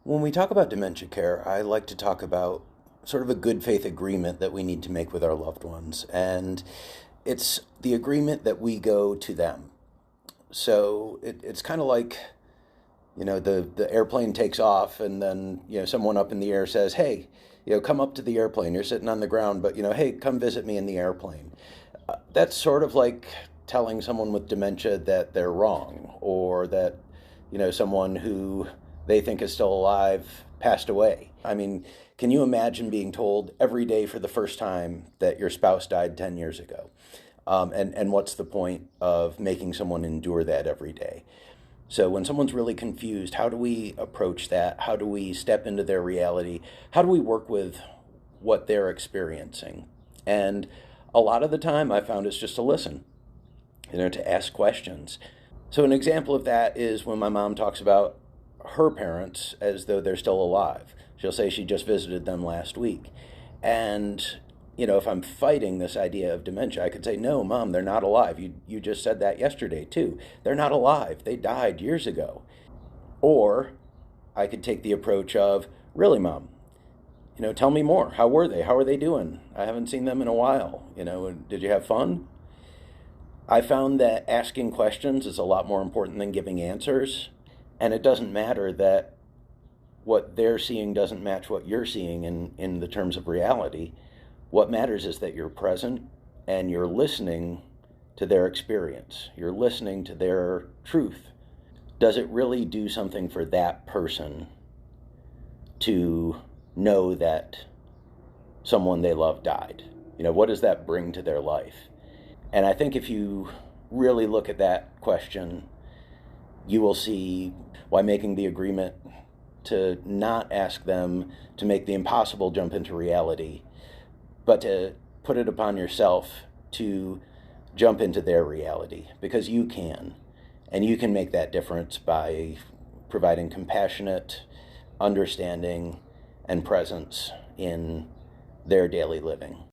When we talk about dementia care, I like to talk about sort of a good faith agreement that we need to make with our loved ones. And it's the agreement that we go to them. So it's kind of like, the airplane takes off and then, someone up in the air says, hey, come up to the airplane. You're sitting on the ground, but, hey, come visit me in the airplane. That's sort of like telling someone with dementia that they're wrong or that, someone who they think is still alive passed away. I mean, can you imagine being told every day for the first time that your spouse died 10 years ago? And what's the point of making someone endure that every day? So when someone's really confused, how do we approach that? How do we step into their reality? How do we work with what they're experiencing? And a lot of the time I found it's just to listen, to ask questions. So an example of that is when my mom talks about her parents as though they're still alive. She'll say she just visited them last week. And, if I'm fighting this idea of dementia, I could say, no, Mom, they're not alive. You just said that yesterday, too. They're not alive. They died years ago. Or I could take the approach of, really, Mom, tell me more. How were they? How are they doing? I haven't seen them in a while. Did you have fun? I found that asking questions is a lot more important than giving answers. And it doesn't matter that what they're seeing doesn't match what you're seeing in the terms of reality. What matters is that you're present and you're listening to their experience. You're listening to their truth. Does it really do something for that person to know that someone they love died? What does that bring to their life? And I think if you really look at that question, you will see why making the agreement to not ask them to make the impossible jump into reality, but to put it upon yourself to jump into their reality, because you can. And you can make that difference by providing compassionate understanding and presence in their daily living.